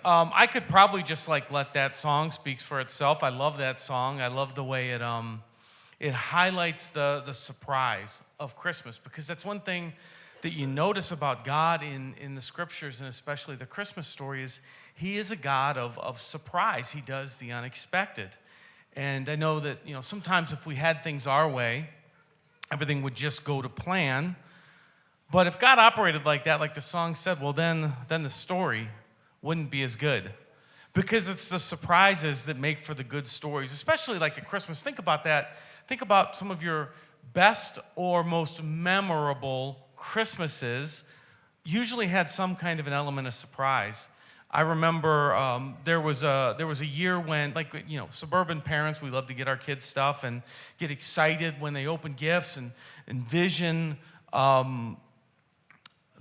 I could probably just let that song speak for itself. I love that song. I love the way it highlights the surprise of Christmas, because that's one thing that you notice about God in the scriptures, and especially the Christmas story, is he is a God of surprise. He does the unexpected. And I know that, sometimes if we had things our way, everything would just go to plan. But if God operated like that, like the song said, well, then the story wouldn't be as good, because it's the surprises that make for the good stories, especially like at Christmas. Think about that. Think about some of your best or most memorable Christmases usually had some kind of an element of surprise. I remember there was a year when, suburban parents, we love to get our kids stuff and get excited when they open gifts and envision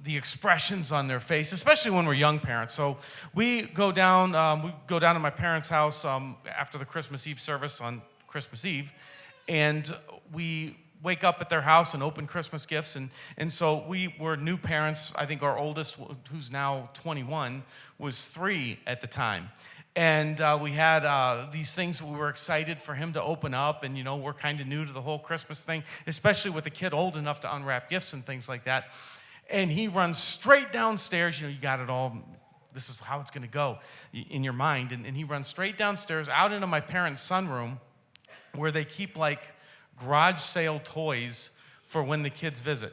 the expressions on their face, especially when we're young parents. So we go down to my parents' house after the Christmas Eve service on Christmas Eve, and we wake up at their house and open Christmas gifts. And so we were new parents. I think our oldest, who's now 21, was 3 at the time. And we had these things that we were excited for him to open up. And, we're kind of new to the whole Christmas thing, especially with a kid old enough to unwrap gifts and things like that. And he runs straight downstairs. You got it all. This is how it's going to go in your mind. And he runs straight downstairs out into my parents' sunroom, where they keep garage sale toys for when the kids visit.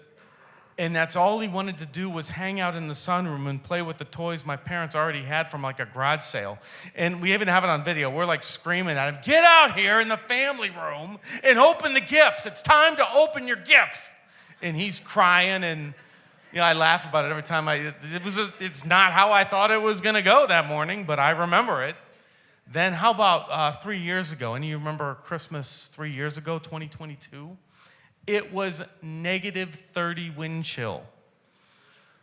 And that's all he wanted to do, was hang out in the sunroom and play with the toys my parents already had from a garage sale. And we even have it on video. We're screaming at him, "Get out here in the family room and open the gifts. It's time to open your gifts." And he's crying, and I laugh about it every time. It's not how I thought it was going to go that morning, but I remember it. Then how about 3 years ago? Any of you remember Christmas 3 years ago, 2022? It was -30 wind chill.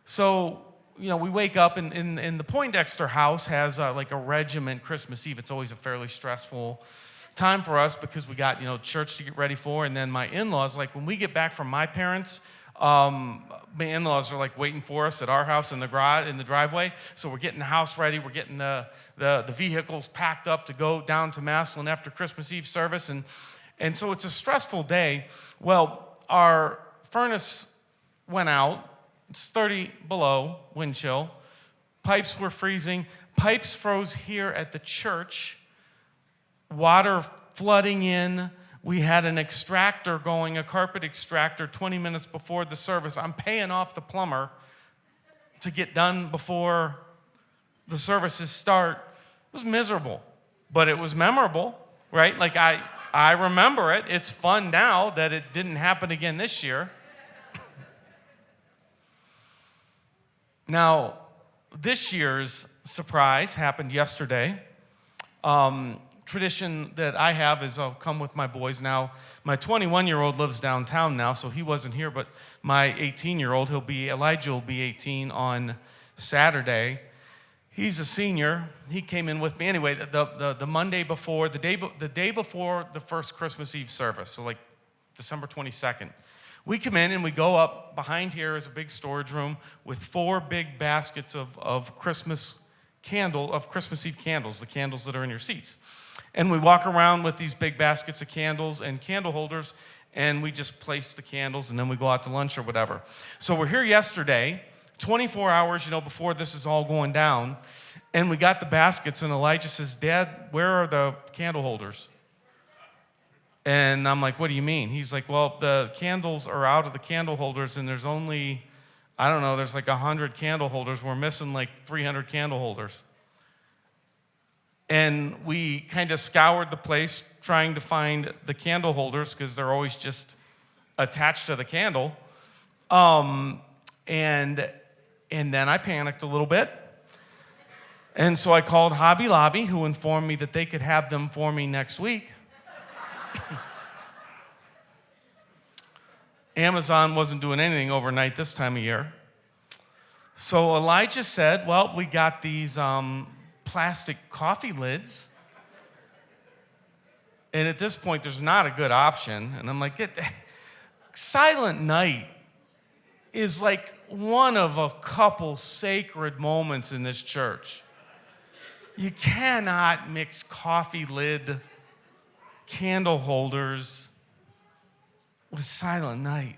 So, we wake up, and the Poindexter house has a regiment Christmas Eve. It's always a fairly stressful time for us, because we got, church to get ready for. And then my in-laws, when we get back from my parents', my in-laws are waiting for us at our house in the driveway. So we're getting the house ready. We're getting the vehicles packed up to go down to Maslin after Christmas Eve service. And so it's a stressful day. Well, our furnace went out. It's 30 below, wind chill. Pipes were freezing. Pipes froze here at the church. Water flooding in. We had an extractor going, a carpet extractor, 20 minutes before the service. I'm paying off the plumber to get done before the services start. It was miserable, but it was memorable, right? I remember it. It's fun now that it didn't happen again this year. Now, this year's surprise happened yesterday. Tradition that I have is I'll come with my boys. Now, my 21-year-old lives downtown now, so he wasn't here, but my 18-year-old, Elijah will be 18 on Saturday. He's a senior. He came in with me. Anyway, the Monday before, the day before the first Christmas Eve service, so December 22nd, we come in and we go up. Behind here is a big storage room with 4 big baskets of Christmas Eve candles, the candles that are in your seats. And we walk around with these big baskets of candles and candle holders, and we just place the candles, and then we go out to lunch or whatever. So we're here yesterday, 24 hours, before this is all going down, and we got the baskets, and Elijah says, "Dad, where are the candle holders?" And I'm like, "What do you mean?" He's like, "Well, the candles are out of the candle holders, and there's only, there's 100 candle holders. We're missing 300 candle holders." And we kind of scoured the place trying to find the candle holders, because they're always just attached to the candle. And then I panicked a little bit. And so I called Hobby Lobby, who informed me that they could have them for me next week. Amazon wasn't doing anything overnight this time of year. So Elijah said, "Well, we got these plastic coffee lids." And at this point, there's not a good option. And I'm like, Silent Night is one of a couple sacred moments in this church. You cannot mix coffee lid, candle holders with Silent Night.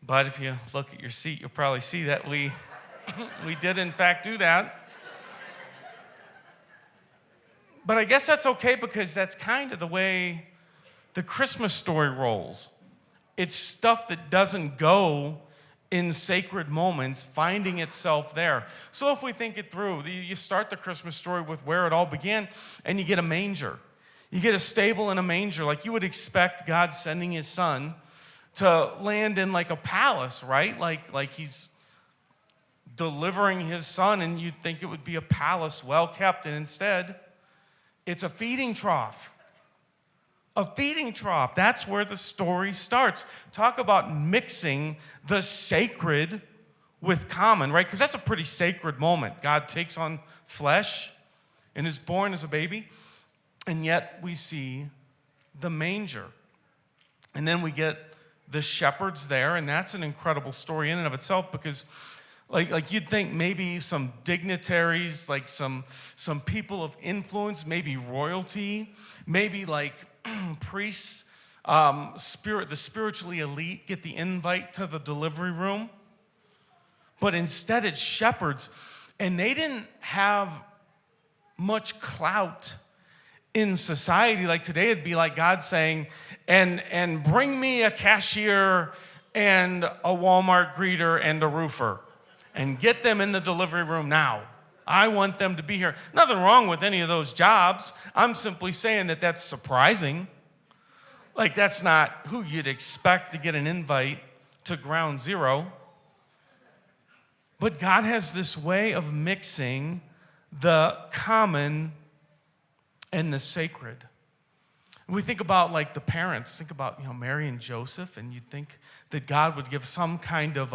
But if you look at your seat, you'll probably see that we did in fact do that. But I guess that's okay because that's kind of the way the Christmas story rolls. It's stuff that doesn't go in sacred moments, finding itself there. So if we think it through, you start the Christmas story with where it all began, and you get a manger. You get a stable and a manger. Like you would expect God sending his son to land in like a palace, right? Like he's delivering his son, and you'd think it would be a palace well kept, and instead, it's a feeding trough. A feeding trough. That's where the story starts. Talk about mixing the sacred with common, right? Because that's a pretty sacred moment. God takes on flesh and is born as a baby, and yet we see the manger. And then we get the shepherds there, and that's an incredible story in and of itself because like you'd think maybe some dignitaries, like some people of influence, maybe royalty, maybe like priests, the spiritually elite get the invite to the delivery room. But instead it's shepherds, and they didn't have much clout in society. Like today it'd be like God saying, and bring me a cashier and a Walmart greeter and a roofer. And get them in the delivery room now. I want them to be here. Nothing wrong with any of those jobs. I'm simply saying that that's surprising. Like that's not who you'd expect to get an invite to ground zero. But God has this way of mixing the common and the sacred. We think about like the parents. Think about Mary and Joseph, and you'd think that God would give some kind of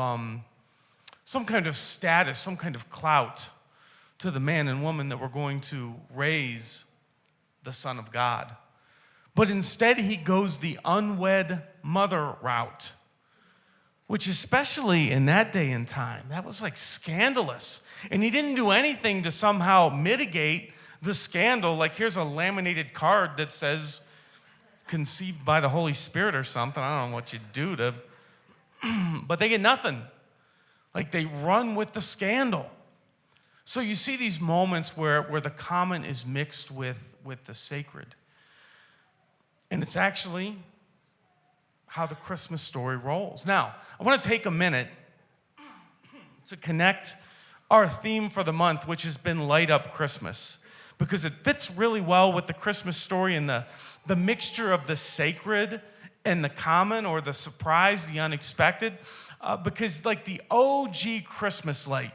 status, some kind of clout to the man and woman that were going to raise the Son of God. But instead, he goes the unwed mother route, which especially in that day and time, that was like scandalous. And he didn't do anything to somehow mitigate the scandal. Like here's a laminated card that says, conceived by the Holy Spirit or something. I don't know what you do to, but they get nothing. Like they run with the scandal. So you see these moments where the common is mixed with the sacred. And it's actually how the Christmas story rolls. Now, I want to take a minute to connect our theme for the month, which has been Light Up Christmas, because it fits really well with the Christmas story and the mixture of the sacred and the common, or the surprise, the unexpected. Because like the OG Christmas light,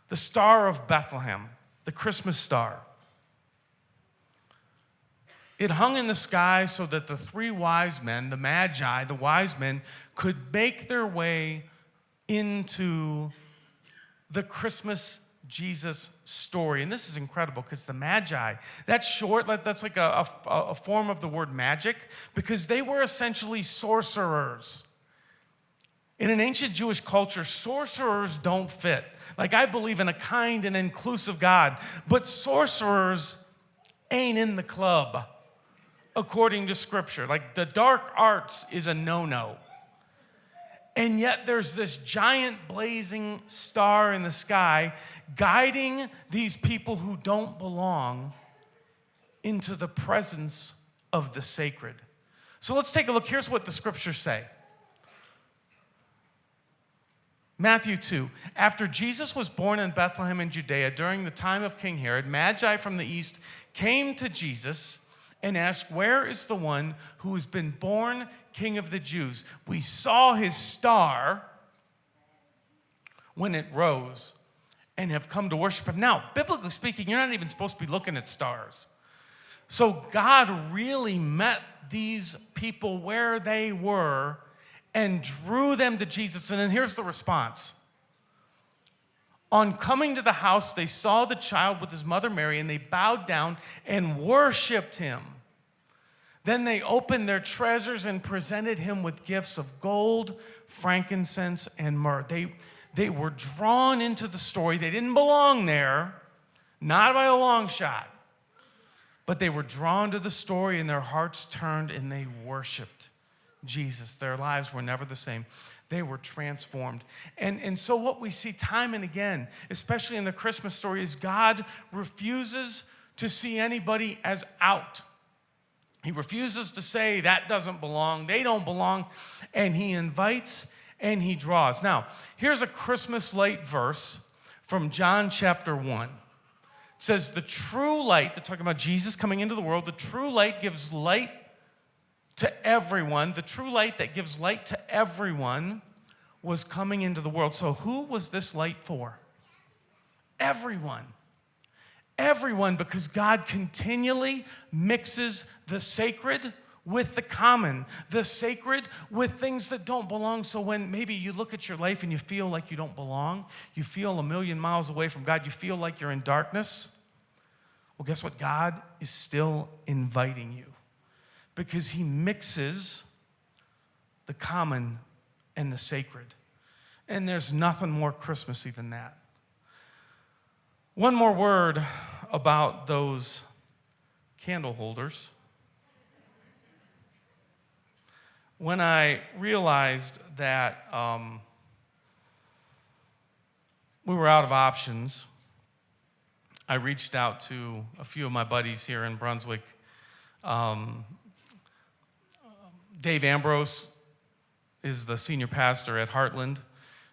the Star of Bethlehem, the Christmas star, it hung in the sky so that the three wise men, the Magi, the wise men, could make their way into the Christmas Jesus story. And this is incredible because the Magi, that's short, that's like a form of the word magic, because they were essentially sorcerers. In an ancient Jewish culture, sorcerers don't fit. Like I believe in a kind and inclusive God, but sorcerers ain't in the club, according to Scripture. Like the dark arts is a no-no. And yet there's this giant blazing star in the sky guiding these people who don't belong into the presence of the sacred. So let's take a look. Here's what the Scriptures say. Matthew 2, after Jesus was born in Bethlehem in Judea during the time of King Herod, Magi from the east came to Jesus and asked, where is the one who has been born King of the Jews? We saw his star when it rose and have come to worship him. Now, biblically speaking, you're not even supposed to be looking at stars. So God really met these people where they were and drew them to Jesus. And then here's the response. On coming to the house, they saw the child with his mother Mary, and they bowed down and worshiped him. Then they opened their treasures and presented him with gifts of gold, frankincense, and myrrh. They were drawn into the story. They didn't belong there, Not by a long shot. But they were drawn to the story and their hearts turned and they worshiped Jesus. Their lives were never the same. They were transformed. And so what we see time and again, especially in the Christmas story, is God refuses to see anybody as out. He refuses to say that doesn't belong, they don't belong, and he invites and he draws. Now, here's a Christmas light verse from John chapter 1. It says, the true light, they're talking about Jesus coming into the world, the true light gives light to everyone. The true light that gives light to everyone was coming into the world. So who was this light for? Everyone. Everyone, because God continually mixes the sacred with the common, the sacred with things that don't belong. So when maybe you look at your life and you feel like you don't belong, you feel a million miles away from God, you feel like you're in darkness, well, guess what? God is still inviting you because he mixes the common and the sacred. And there's nothing more Christmassy than that. One more word about those candle holders. When I realized that we were out of options, I reached out to a few of my buddies here in Brunswick. Dave Ambrose is the senior pastor at Heartland.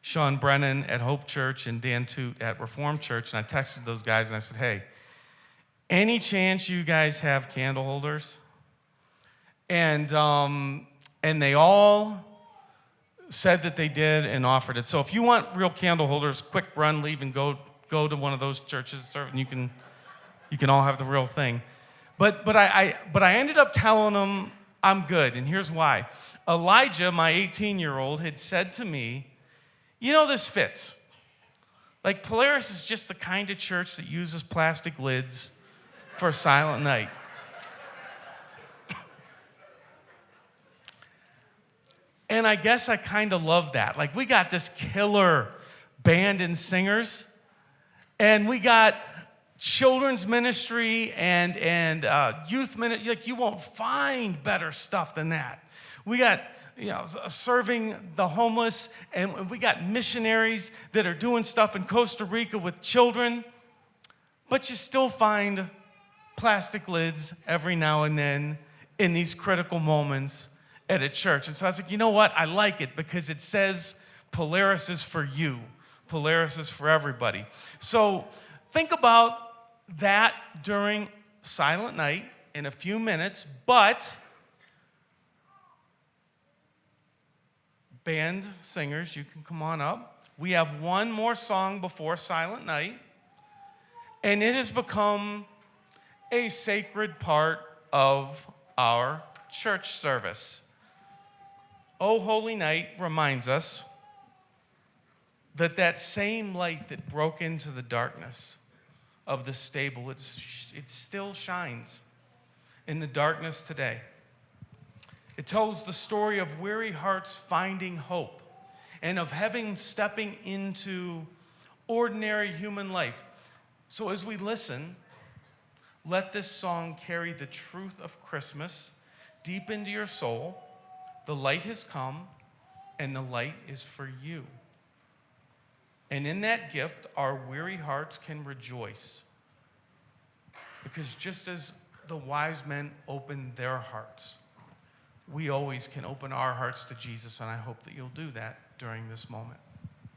Sean Brennan at Hope Church and Dan Toot at Reformed Church. And I texted those guys and I said, hey, any chance you guys have candle holders? And they all said that they did and offered it. So if you want real candle holders, quick run, leave, and go to one of those churches, and you can all have the real thing. But I ended up telling them I'm good, and here's why. Elijah, my 18-year-old, had said to me, you know, this fits. Like, Polaris is just the kind of church that uses plastic lids for Silent Night. And I guess I kind of love that. Like, we got this killer band and singers, and we got children's ministry and youth ministry. Like, you won't find better stuff than that. We got, serving the homeless, and we got missionaries that are doing stuff in Costa Rica with children, but you still find plastic lids every now and then in these critical moments at a church. And so I was like, you know what? I like it because it says Polaris is for you. Polaris is for everybody. So think about that during Silent Night in a few minutes, but band singers, you can come on up. We have one more song before Silent Night, and it has become a sacred part of our church service. O Holy Night reminds us that same light that broke into the darkness of the stable, it still shines in the darkness today. It tells the story of weary hearts finding hope and of heaven stepping into ordinary human life. So as we listen, let this song carry the truth of Christmas deep into your soul. The light has come, and the light is for you. And in that gift, our weary hearts can rejoice. Because just as the wise men opened their hearts, we always can open our hearts to Jesus, and I hope that you'll do that during this moment.